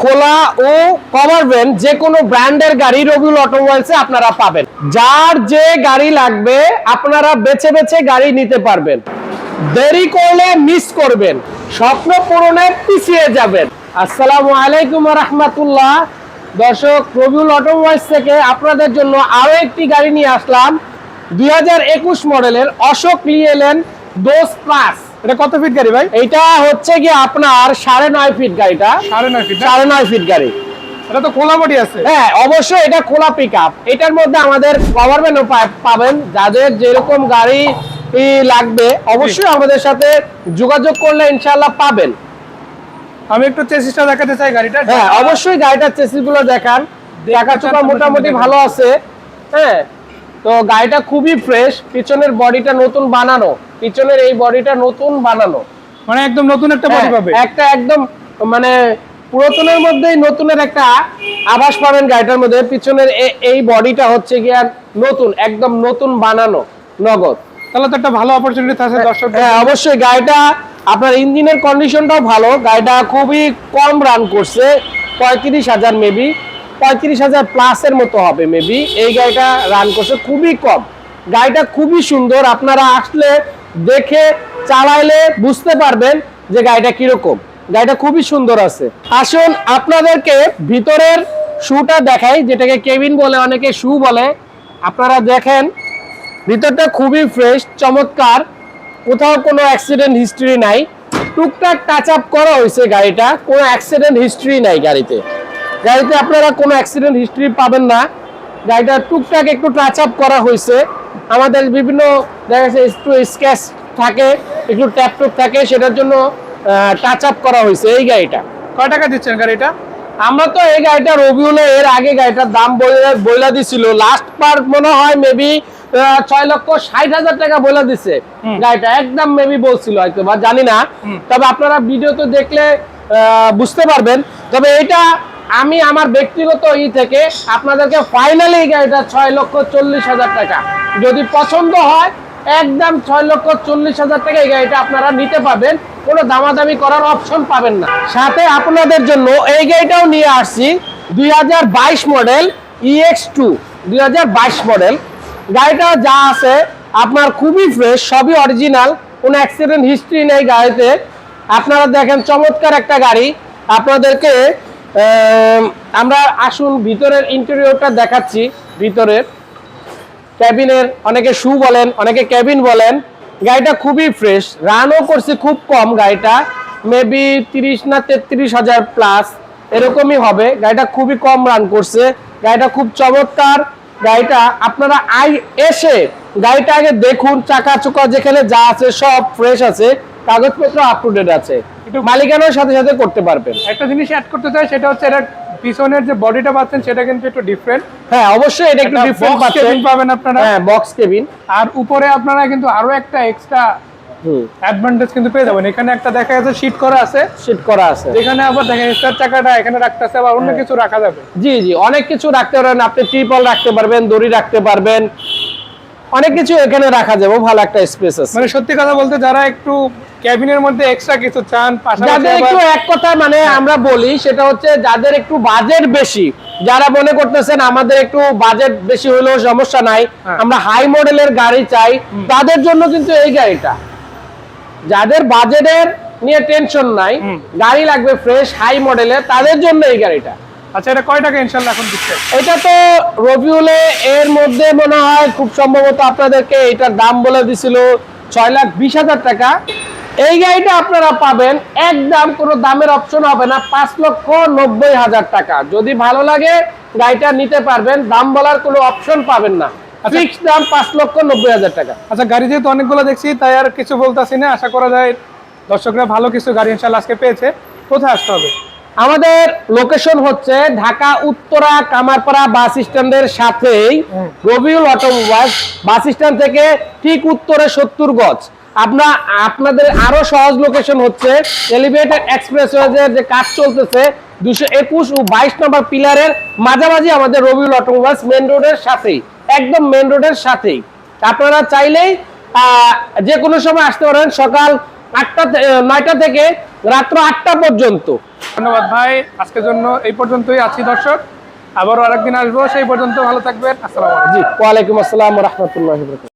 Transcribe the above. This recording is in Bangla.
খোলা ও কভার ভ্যান যে কোনো ব্র্যান্ডের গাড়ি রবিউল অটোমোবাইলসে আপনারা পাবেন। যার যে গাড়ি লাগবে আপনারা বেছে বেছে গাড়ি নিতে পারবেন। দেরি করলে মিস করবেন, স্বপ্ন পূরণে পিছিয়ে যাবেন। আসসালামু আলাইকুম ওয়া রাহমাতুল্লাহ। দর্শক, রবিউল অটোমোবাইলস থেকে আপনাদের জন্য আরো একটি গাড়ি নিয়ে আসলাম। 2021 মডেলের অশোক লিয়েলেন দোস প্লাস। এটা কত ফিট গাড়ি ভাই? এটা হচ্ছে কি আপনার 9.5 ফিট গাড়িটা। 9.5 ফিট? 9.5 ফিট গাড়ি। এটা তো খোলা বডি আছে। হ্যাঁ, অবশ্যই এটা খোলা পিকআপ। এটার মধ্যে আমাদের কভার ভ্যানও পাবেন। যাদের যেরকম গাড়ি লাগবে অবশ্যই আমাদের সাথে যোগাযোগ করলে ইনশাআল্লাহ পাবেন। আমি একটু চেসিসটা দেখাতে চাই গাড়িটা। হ্যাঁ, অবশ্যই গাড়িটার চেসিসগুলো দেখান। চাকাচুকা মোটামুটি ভালো আছে। হ্যাঁ, তো গাড়িটা খুবই ফ্রেশ। পিছনের বডিটা নতুন বানানো, পিছনের এই বডিটা নতুন বানানো, মানে একদম নতুন একটা বডি পাবে। একটা একদম মানে পুরাতনের মধ্যেই নতুনের একটা আভাস পাবেন গাড়িটার মধ্যে। পিছনের এই বডিটা হচ্ছে গিয়া নতুন, একদম নতুন বানানো নগদ। তাহলে তো একটা ভালো অপরচুনিটি আছে দর্শক। হ্যাঁ, অবশ্যই গাড়িটা আপনার ইঞ্জিনের কন্ডিশনটাও ভালো। গাড়িটা খুবই কম রান করছে, 35,000 মেবি 35,000 প্লাসের মতো হবে মেবি। এই গাড়িটা রান করছে খুবই কম। গাড়িটা খুবই সুন্দর, আপনারা আসলে দেখে চালাইলে বুঝতে পারবেন যে গাড়িটা কিরকম। গাড়িটা খুবই সুন্দর আছে। আসুন আপনাদেরকে ভিতরের শুটা দেখাই, যেটাকে কেবিন বলে, অনেকে শু বলে। আপনারা দেখেন ভিতরটা খুবই ফ্রেশ, চমৎকার। কোথাও কোনো অ্যাক্সিডেন্ট হিস্ট্রি নাই। টুকটাক টাচ আপ করা হয়েছে গাড়িটা, কোনো অ্যাক্সিডেন্ট হিস্ট্রি নাই গাড়িতে। গাড়িতে আপনারা কোনো অ্যাক্সিডেন্ট হিস্ট্রি পাবেন না। গাড়িটা টুকটাক একটু টাচ আপ করা হয়েছে। আমাদের বিভিন্ন দেখা যাচ্ছে একটু স্ক্র্যাচ থাকে, একটু ট্যাপটপ থাকে, সেটার জন্য টাচ আপ করা হয়েছে এই গাড়িটা। কয় টাকা দিচ্ছেন গাড়িটা? আমরা তো এই গাড়িটা রবিউলে এর আগে গাড়িটার দাম বইলা দিছিল। লাস্ট পার মনে হয় মেবি 6,60,000 টাকা বলে দিছে গাড়িটা। একদম মেবি বলছিল হয়তো, বা জানি না। তবে আপনারা ভিডিও তো দেখলে বুঝতে পারবেন। তবে এটা আমি আমার ব্যক্তিগত থেকে আপনাদেরকে ফাইনালি গাড়িটা 6,40,000 টাকা, যদি পছন্দ হয় একদম 6,40,000 টাকা এই গাড়িটা আপনারা নিতে পারবেন। কোনো দামাদামি করার অপশন পাবেন না। সাথে আপনাদের জন্য এই গাড়িটাও নিয়ে আসছি, 2022 মডেল EX2 2022 মডেল। গাড়িটা যা আছে আপনার খুবই ফ্রেশ, সবই অরিজিনাল, কোনো অ্যাক্সিডেন্ট হিস্ট্রি নেই গাড়িতে। আপনারা দেখেন চমৎকার একটা গাড়ি। আপনাদেরকে আমরা আসুন ভিতরের ইন্টেরিয়রটা দেখাচ্ছি। ভিতরের ক্যাবিনের, অনেকে শু বলেন, অনেকে ক্যাবিন বলেন। গাড়িটা খুবই ফ্রেশ, রানও করছে খুব কম। গাড়িটা মেবি 30 না 33,000 প্লাস এরকমই হবে। গাড়িটা খুবই কম রান করছে। গাড়িটা খুব চমৎকার। গাড়িটা আপনারা এসে গাড়িটা আগে দেখুন, চাকা চোকা যেখানে যা আছে সব ফ্রেশ আছে, কাগজপত্র আপ টু ডেট আছে, মালিকানার সাথে সাথে করতে পারবেন। একটা জিনিস অ্যাড করতে চাই, সেটা হচ্ছে এটা পিছনের যে বডিটা পাচ্ছেন সেটা কিন্তু একটু ডিফারেন্ট। হ্যাঁ, অবশ্যই এটা একটু ডিফারেন্ট পাবেন আপনারা। হ্যাঁ, বক্স কেবিন। আর উপরে আপনারা কিন্তু আরো একটা এক্সট্রা অ্যাডভান্টেজ কিন্তু পেয়ে যাবেন। এখানে একটা দেখা যাচ্ছে শীট করা আছে, এখানে আবার দেখেন স্টার চাকাটা এখানে রাখতেছে, আবার অন্য কিছু রাখা যাবে। জি জি, অনেক কিছু রাখতে পারবেন। আপনি ট্রিপল রাখতে পারবেন, দড়ি রাখতে পারবেন, অনেক কিছু এখানে রাখা যাবে। ভালো একটা স্পেস আছে। মানে সত্যি কথা বলতে যারা একটু ক্যাবিনের মধ্যে এক্সট্রা কিছু চান, যাদের একটু এক কথা মানে আমরা বলি, সেটা হচ্ছে যাদের একটু বাজেট বেশি, যারা মনে করতেছেন আমাদের একটু বাজেট বেশি হলেও সমস্যা নাই, আমরা হাই মডেলের গাড়ি চাই, তাদের জন্য কিন্তু এই গাড়িটা। যাদের বাজেটের নিয়ে টেনশন নাই, গাড়ি লাগবে ফ্রেশ হাই মডেলের, তাদের জন্য এই গাড়িটা। আচ্ছা, এটা কয় টাকা ইনশাআল্লাহ এখন দিচ্ছেন? এটা তো রবিউলে এর মধ্যে মনে হয় খুব সম্ভবত আপনাদেরকে এটার দাম বলে দিছিল 6,20,000 টাকা। এই গাড়িটা আপনারা পাবেন একদম, কোনো দামের অপশন হবে না, 5,90,000 টাকা। যদি ভালো লাগে গাড়িটা নিতে পারবেন, দাম বলার কোনো অপশন পাবেন না। ফিক্সড দাম 5,90,000 টাকা। আচ্ছা, গাড়ি যেহেতু অনেকগুলো দেখছি তাই আর কিছু বলতাছি না। আশা করা যায় দর্শকরা ভালো কিছু গাড়ি ইনশাআল্লাহ আজকে পেয়েছে। কোথায় আসতে হবে? আমাদের লোকেশন হচ্ছে ঢাকা উত্তরা কামারপাড়া বাস স্ট্যান্ডের সাথেই রবিউল অটোমোবাইলস। বাস স্ট্যান্ড থেকে ঠিক উত্তরে 70 গজ। আপনাদের আরো সহজ লোকেশন হচ্ছে এলিভেটেড এক্সপ্রেসওয়ে যে কাজ চলতেছে 221 ও 22 নম্বর পিলারের মাঝামাঝি আমাদের রবিউল অটোমোবাইলস, মেন রোডের সাথেই, একদম মেন রোডের সাথেই। আপনারা চাইলেই যে কোনো সময় আসতে পারেন। সকাল 9টা থেকে রাত্র 8টা পর্যন্ত। ধন্যবাদ ভাই, আজকের জন্য এই পর্যন্তই আছি দর্শক, আবারও আরেকদিন আসবো, সেই পর্যন্ত ভালো থাকবেন। আসসালামু আলাইকুম। জি, ওয়ালাইকুম আসসালাম ওয়া রাহমাতুল্লাহি ওয়া বারাকাতুহু।